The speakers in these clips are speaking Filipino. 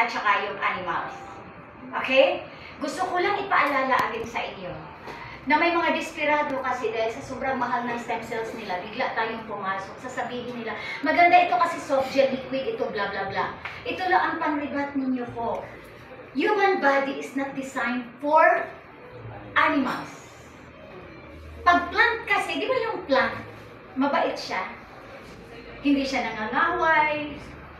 at saka yung animals. Okay? Gusto ko lang ipaalala agad sa inyo na may mga desperado kasi dahil sa sobrang mahal ng stem cells nila, bigla tayong pumasok, sasabihin nila, maganda ito kasi soft gel liquid, ito bla bla bla. Ito lang ang pangribat ninyo po. Human body is not designed for animals. Pag plant kasi, di ba yung plant, mabait siya. Hindi siya nangangaway,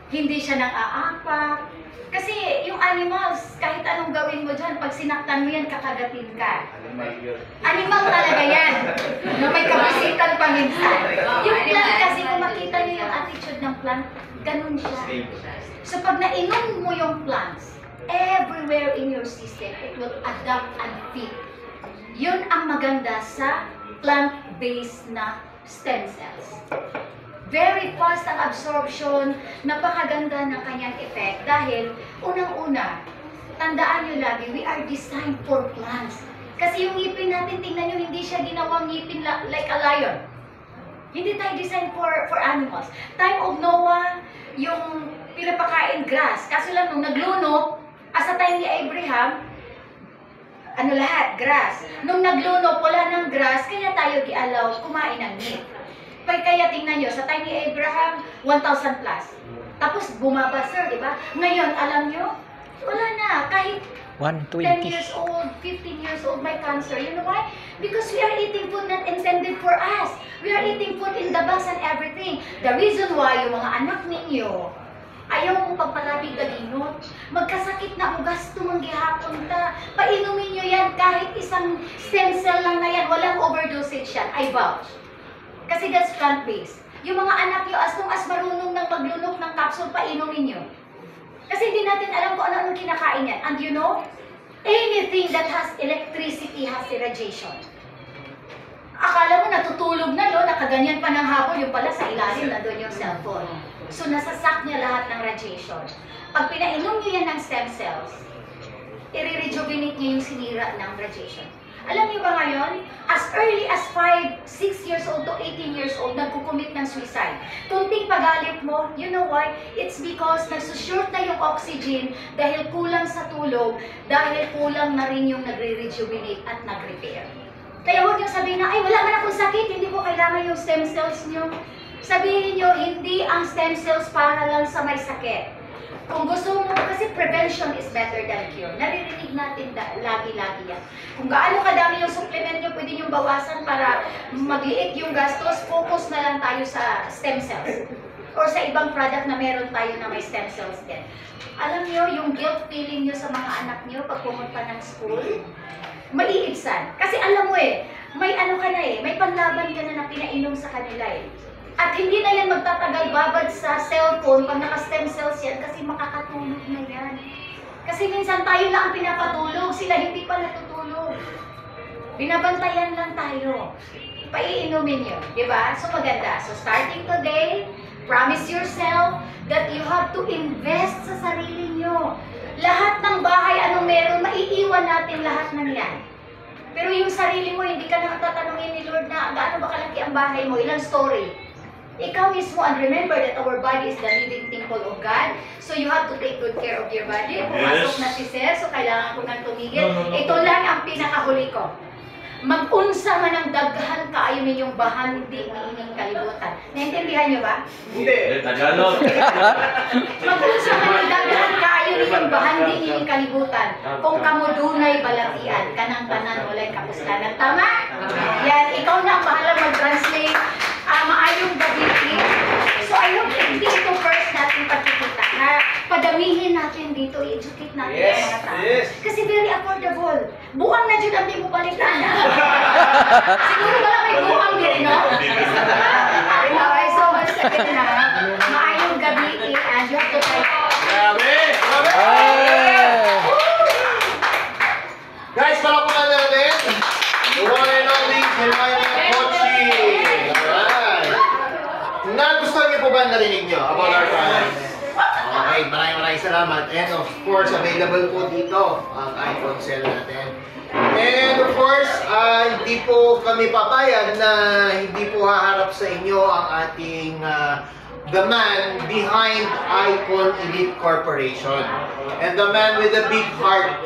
hindi siya nang-aapak. Kasi yung animals, kahit anong gawin mo dyan, pag sinaktan mo yan, kakagatin ka. Animal talaga yan. No, may kabisitan pa minsan. Yung plant kasi, kung makita niyo yung attitude ng plant, ganun siya. So pag nainom mo yung plants, everywhere in your system, it will adapt and fit. Yun ang maganda sa plant-based na stem cells. Very fast ang absorption, napakaganda ng kanyang effect dahil unang-una, tandaan nyo lagi, we are designed for plants. Kasi yung ngipin natin, tingnan nyo, hindi siya ginawang ngipin like a lion. Hindi tayo designed for animals. Time of Noah, yung pinapakain grass. Kaso lang nung naglunok, sa time ni Abraham, lahat, grass. Nung naglunok, wala ng grass, kaya tayo gi-allow kumain ng meat. Kaya tingnan nyo, sa time ni Abraham, 1,000 plus. Tapos bumaba, sir, di ba? Ngayon, alam nyo, wala na. Kahit 10 years old, 15 years old, may cancer. You know why? Because we are eating food not intended for us. We are eating food in the box and everything. The reason why yung mga anak ninyo, ayaw mong pagpalabig na ginot, magkasakit na ugas tumanggi-hapon ta, painumin nyo yan kahit isang stem cell lang na yan, walang overdosage yan, I vouch. Kasi that's plant-based. Yung mga anak nyo, as long as marunong ng maglunok ng capsule, painumin nyo. Kasi hindi natin alam kung ano-anong kinakain yan. And you know, anything that has electricity has irradiation. Akala mo natutulog na, no? Nakaganyan pa ng hapon, yung pala sa ilalim na doon yung cellphone. So nasasak niya lahat ng radiation. Pag pinainom nyo yan ng stem cells, i-rejuvenate niya yung sinira ng radiation. Alam niyo ba ngayon, as early as 5, 6 years old to 18 years old, nagkukumit ng suicide. Tunting pagalit mo, you know why? It's because nagsushort na yung oxygen dahil kulang sa tulog, dahil kulang na rin yung nagre-rejuvenate at nag-repair. Kaya huwag niyo sabihin na, ay wala man akong sakit, hindi ko kailangan yung stem cells niyo. Sabihin niyo, hindi ang stem cells para lang sa may sakit. Kung gusto mo, kasi prevention is better than cure. Naririnig natin lagi-lagi yan. Kung gaano kadami yung supplement nyo, pwede nyo bawasan para magliit yung gastos, focus na lang tayo sa stem cells. Or sa ibang product na meron tayo na may stem cells din. Alam nyo, yung guilt feeling nyo sa mga anak nyo pag pumunta ng school, maiigsan. Kasi alam mo may ano ka na may panlaban ka na pinainom sa kanila At hindi na yan magtatagal babad sa cellphone pag naka-stem cells yan kasi makakatulog na yan. Kasi minsan tayo lang ang pinapatulog, sila hindi pa natutulog. Binabantayan lang tayo. Paiinumin yun, di ba? So maganda. So starting today, promise yourself that you have to invest sa sarili nyo. Lahat ng bahay, anong meron, maiiwan natin lahat ng yan. Pero yung sarili mo, hindi ka na tatanungin ni Lord na gaano ba kalaki ang bahay mo, ilang story. Ikaw mismo, and remember that our body is the living temple of God. So you have to take good care of your body. Pumasok na si Sir, so kailangan ko nang tumigil. Ito lang ang pinakahuli ko. Mag-unsa man ang daghan kaayo ninyong bahan, hindi inyong kalibutan. Naintindihan niyo ba? Hindi. Tagalog. Mag-unsa man ang daghan kaayo ninyong bahan, hindi inyong kalibutan. Kung kamo dunay balatian, kanang tanan walay kapuslanan. Tama? Yan, ikaw na ang bahala mag-translate. Maayong gabi. So I hope hindi ito first natin pagkikita na padamihin natin dito, i-educate natin ang mga tao. Kasi very affordable. Buang na dyan ang di mo balikan. Siguro wala may buang din, no? Okay, so once again na, maayong gabi and you have to try. Grabe! Guys, palapakan natin. The one and only Jeremiah Kochi. Nagustuhan niyo po ba narinig niyo about our products? Okay, maraming salamat. And of course, available po dito ang iPhone cell natin. And of course, hindi po kami papayag na hindi po haharap sa inyo ang ating the man behind Icon Elite Corporation. And the man with the big heart